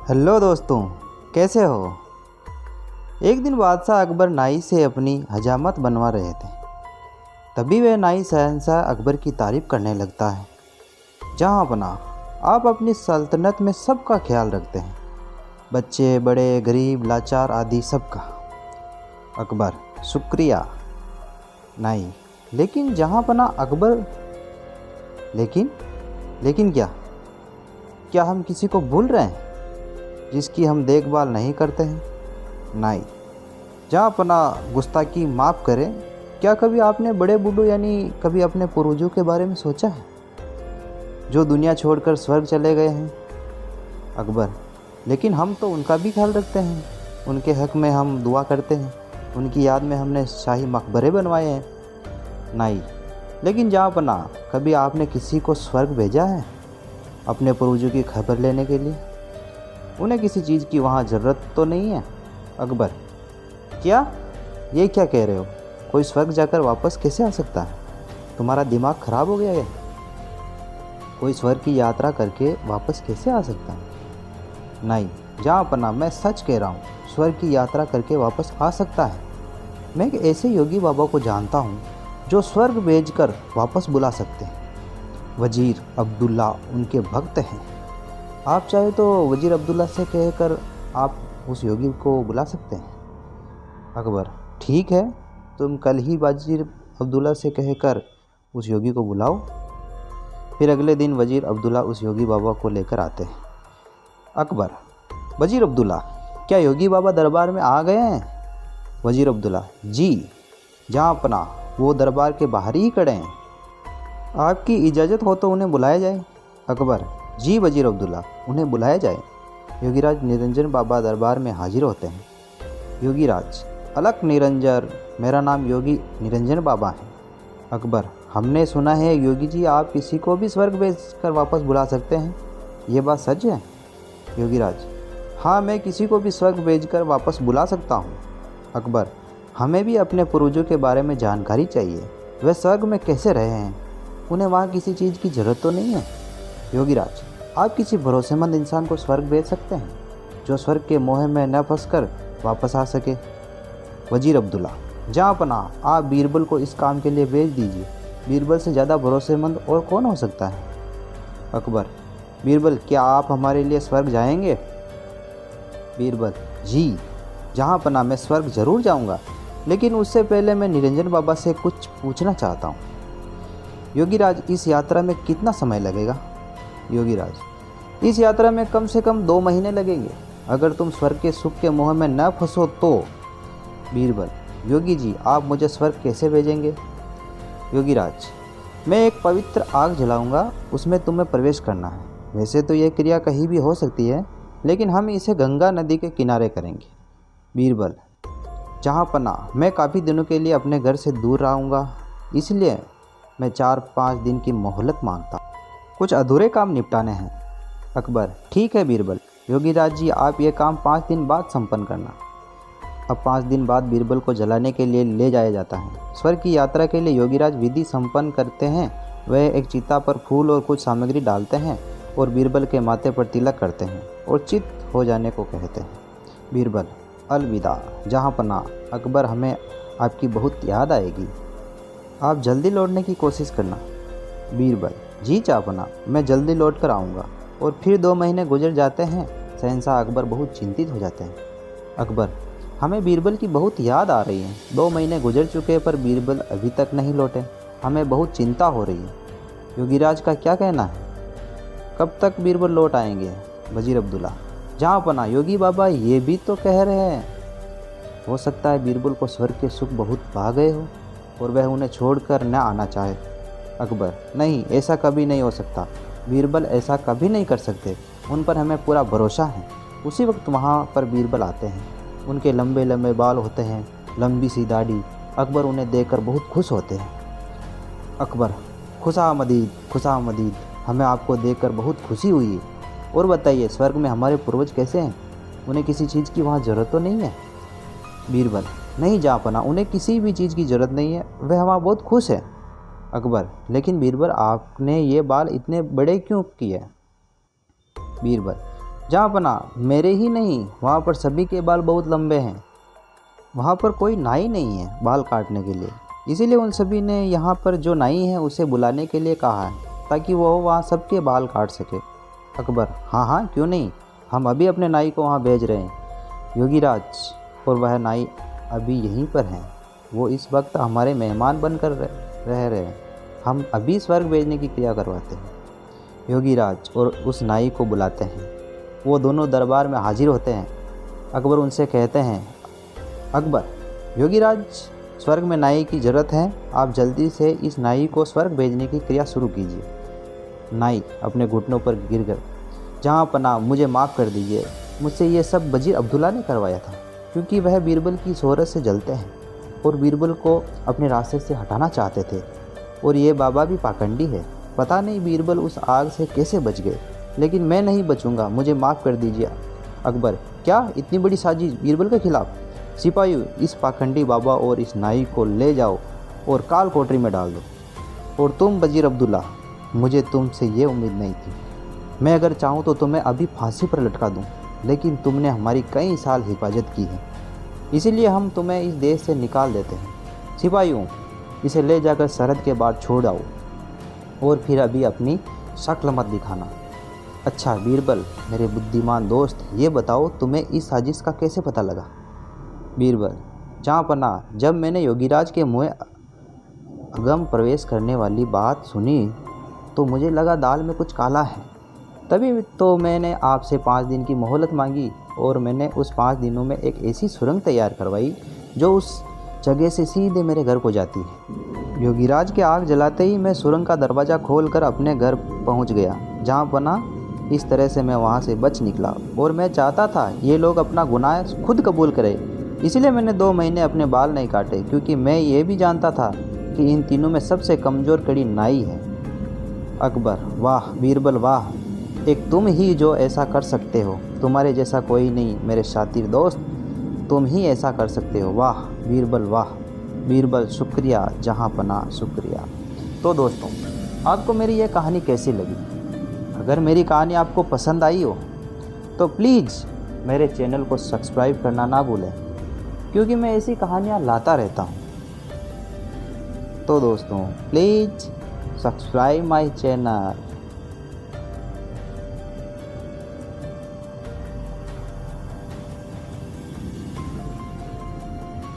Hello दोस्तों, कैसे हो। एक दिन बादशाह अकबर नाई से अपनी हजामत बनवा रहे थे। तभी वह नाई शहंशाह अकबर की तारीफ करने लगता है। जहाँ अपना आप अपनी सल्तनत में सबका ख्याल रखते हैं, बच्चे बड़े गरीब लाचार आदि सबका। अकबर: शुक्रिया नाई। लेकिन जहाँ अपना अकबर, लेकिन लेकिन क्या क्या हम किसी को भूल रहे हैं जिसकी हम देखभाल नहीं करते हैं। नाई: जहाँ अपना गुस्ताखी माफ़ करें, क्या कभी आपने बड़े बूढ़ों यानी कभी अपने पूर्वजों के बारे में सोचा है जो दुनिया छोड़कर स्वर्ग चले गए हैं। अकबर: लेकिन हम तो उनका भी ख्याल रखते हैं, उनके हक में हम दुआ करते हैं, उनकी याद में हमने शाही मकबरे बनवाए हैं। नाई: लेकिन जहाँ अपना कभी आपने किसी को स्वर्ग भेजा है अपने पूर्वजों की खबर लेने के लिए? उन्हें किसी चीज़ की वहाँ ज़रूरत तो नहीं है। अकबर: क्या ये क्या कह रहे हो? कोई स्वर्ग जाकर वापस कैसे आ सकता है? तुम्हारा दिमाग खराब हो गया है? कोई स्वर्ग की यात्रा करके वापस कैसे आ सकता है? नहीं, जहाँ अपना मैं सच कह रहा हूँ, स्वर्ग की यात्रा करके वापस आ सकता है। मैं एक ऐसे योगी बाबा को जानता हूँ जो स्वर्ग भेजकर वापस बुला सकते हैं। वजीर अब्दुल्ला उनके भक्त हैं। आप चाहे तो वजीर अब्दुल्ला से कहकर आप उस योगी को बुला सकते हैं। अकबर: ठीक है, तुम कल ही वजीर अब्दुल्ला से कहकर उस योगी को बुलाओ। फिर अगले दिन वजीर अब्दुल्ला उस योगी बाबा को लेकर आते हैं। अकबर: वजीर अब्दुल्ला, क्या योगी बाबा दरबार में आ गए हैं? वजीर अब्दुल्ला: जी, जहाँ अपना वो दरबार के बाहर ही खड़े हैं। आपकी इजाज़त हो तो उन्हें बुलाया जाए। अकबर: जी वजीर अब्दुल्ला, उन्हें बुलाया जाए। योगीराज निरंजन बाबा दरबार में हाजिर होते हैं। योगीराज: अलख निरंजन, मेरा नाम योगी निरंजन बाबा है। अकबर: हमने सुना है योगी जी आप किसी को भी स्वर्ग भेजकर वापस बुला सकते हैं, ये बात सच है? योगीराज: हाँ, मैं किसी को भी स्वर्ग भेजकर वापस बुला सकता हूँ। अकबर: हमें भी अपने पूर्वजों के बारे में जानकारी चाहिए। वे स्वर्ग में कैसे रहे हैं? उन्हें वहाँ किसी चीज़ की ज़रूरत तो नहीं है। योगीराज: आप किसी भरोसेमंद इंसान को स्वर्ग भेज सकते हैं जो स्वर्ग के मोह में न फंसकर वापस आ सके। वजीर अब्दुल्ला: जहाँ अपना आप बीरबल को इस काम के लिए भेज दीजिए। बीरबल से ज़्यादा भरोसेमंद और कौन हो सकता है? अकबर: बीरबल, क्या आप हमारे लिए स्वर्ग जाएंगे? बीरबल: जी, जहाँ अपना मैं स्वर्ग ज़रूर जाऊँगा, लेकिन उससे पहले मैं निरंजन बाबा से कुछ पूछना चाहता हूँ। योगीराज: इस यात्रा में कितना समय लगेगा? योगीराज: इस यात्रा में कम से कम 2 महीने लगेंगे, अगर तुम स्वर्ग के सुख के मोह में न फंसो तो। बीरबल: योगी जी, आप मुझे स्वर्ग कैसे भेजेंगे? योगीराज: मैं एक पवित्र आग जलाऊंगा, उसमें तुम्हें प्रवेश करना है। वैसे तो यह क्रिया कहीं भी हो सकती है, लेकिन हम इसे गंगा नदी के किनारे करेंगे। बीरबल: जहाँ पना मैं काफ़ी दिनों के लिए अपने घर से दूर रहूँगा, इसलिए मैं 4-5 दिन की मोहलत मांगता हूँ, कुछ अधूरे काम निपटाने हैं। अकबर: ठीक है बीरबल। योगीराज जी, आप ये काम 5 दिन बाद संपन्न करना। अब 5 दिन बाद बीरबल को जलाने के लिए ले जाया जाता है। स्वर्ग की यात्रा के लिए योगीराज विधि संपन्न करते हैं। वह एक चिता पर फूल और कुछ सामग्री डालते हैं और बीरबल के माथे पर तिलक करते हैं और चित्त हो जाने को कहते हैं। बीरबल: अलविदा जहाँ पना अकबर, हमें आपकी बहुत याद आएगी। आप जल्दी लौटने की कोशिश करना। बीरबल: जी चापना, मैं जल्दी लौट कर आऊँगा। और फिर 2 महीने गुजर जाते हैं। शहंशाह अकबर बहुत चिंतित हो जाते हैं। अकबर: हमें बीरबल की बहुत याद आ रही है। 2 महीने गुजर चुके पर बीरबल अभी तक नहीं लौटे, हमें बहुत चिंता हो रही है। योगीराज का क्या कहना है, कब तक बीरबल लौट आएंगे? वजीर अब्दुल्ला: जहाँ पना योगी बाबा ये भी तो कह रहे हैं, हो सकता है बीरबल को स्वर्ग के सुख बहुत भा गए हो और वह उन्हें छोड़कर न आना चाहे। अकबर: नहीं, ऐसा कभी नहीं हो सकता। बीरबल ऐसा कभी नहीं कर सकते, उन पर हमें पूरा भरोसा है। उसी वक्त वहाँ पर बीरबल आते हैं। उनके लंबे लंबे बाल होते हैं, लंबी सी दाढ़ी। अकबर उन्हें देखकर बहुत खुश होते हैं। अकबर: खुशामदीद खुशामदीद, हमें आपको देखकर बहुत खुशी हुई। और बताइए, स्वर्ग में हमारे पूर्वज कैसे हैं? उन्हें किसी चीज़ की वहाँ ज़रूरत तो नहीं है? बीरबल: नहीं जापना, उन्हें किसी भी चीज़ की ज़रूरत नहीं है, वह वहाँ बहुत खुश है। अकबर: लेकिन बीरबल, आपने ये बाल इतने बड़े क्यों किए? बीरबल: जहाँ पना मेरे ही नहीं, वहाँ पर सभी के बाल बहुत लंबे हैं। वहाँ पर कोई नाई नहीं है बाल काटने के लिए, इसीलिए उन सभी ने यहाँ पर जो नाई है उसे बुलाने के लिए कहा है, ताकि वो वहाँ सबके बाल काट सके। अकबर: हाँ हाँ, क्यों नहीं, हम अभी अपने नाई को वहाँ भेज रहे हैं। योगीराज: और वह नाई अभी यहीं पर हैं, वो इस वक्त हमारे मेहमान बनकर रह रहे हैं, हम अभी स्वर्ग भेजने की क्रिया करवाते हैं। योगीराज और उस नाई को बुलाते हैं। वो दोनों दरबार में हाजिर होते हैं। अकबर उनसे कहते हैं: अकबर, योगीराज, स्वर्ग में नाई की ज़रूरत है, आप जल्दी से इस नाई को स्वर्ग भेजने की क्रिया शुरू कीजिए। नाई अपने घुटनों पर गिर गए: जहाँ पनाह, मुझे माफ़ कर दीजिए, मुझसे ये सब वजीर अब्दुल्ला ने करवाया था, क्योंकि वह बीरबल की शोहरत से जलते हैं और बीरबल को अपने रास्ते से हटाना चाहते थे। और ये बाबा भी पाखंडी है, पता नहीं बीरबल उस आग से कैसे बच गए, लेकिन मैं नहीं बचूंगा, मुझे माफ़ कर दीजिए। अकबर: क्या इतनी बड़ी साजिश बीरबल के खिलाफ? सिपाहियों, इस पाखंडी बाबा और इस नाई को ले जाओ और काल कोठरी में डाल दो। और तुम वजीर अब्दुल्ला, मुझे तुमसे ये उम्मीद नहीं थी। मैं अगर चाहूँ तो तुम्हें अभी फांसी पर लटका दूँ, लेकिन तुमने हमारी कई साल हिफाजत की है, इसीलिए हम तुम्हें इस देश से निकाल देते हैं। सिपाहियों, इसे ले जाकर सरहद के बाद छोड़ आओ और फिर अभी अपनी शक्ल मत दिखाना। अच्छा बीरबल, मेरे बुद्धिमान दोस्त, ये बताओ तुम्हें इस साजिश का कैसे पता लगा? बीरबल: जहाँ पनाह, जब मैंने योगीराज के मुँह अगम प्रवेश करने वाली बात सुनी तो मुझे लगा दाल में कुछ काला है, तभी तो मैंने आपसे 5 दिन की मोहलत मांगी और मैंने उस 5 दिनों में एक ऐसी सुरंग तैयार करवाई जो उस जगह से सीधे मेरे घर को जाती है। योगीराज के आग जलाते ही मैं सुरंग का दरवाज़ा खोलकर अपने घर पहुंच गया। जहाँ पनाह, इस तरह से मैं वहाँ से बच निकला और मैं चाहता था ये लोग अपना गुनाह खुद कबूल करें, इसलिए मैंने 2 महीने अपने बाल नहीं काटे, क्योंकि मैं ये भी जानता था कि इन तीनों में सबसे कमज़ोर कड़ी नाई है। अकबर: वाह बीरबल वाह, एक तुम ही जो ऐसा कर सकते हो, तुम्हारे जैसा कोई नहीं मेरे शातिर दोस्त, तुम ही ऐसा कर सकते हो। वाह बीरबल वाह। बीरबल: शुक्रिया जहाँ पनाह, शुक्रिया। तो दोस्तों, आपको मेरी ये कहानी कैसी लगी? अगर मेरी कहानी आपको पसंद आई हो तो प्लीज़ मेरे चैनल को सब्सक्राइब करना ना भूलें, क्योंकि मैं ऐसी कहानियाँ लाता रहता हूँ। तो दोस्तों, प्लीज़ सब्सक्राइब माय चैनल।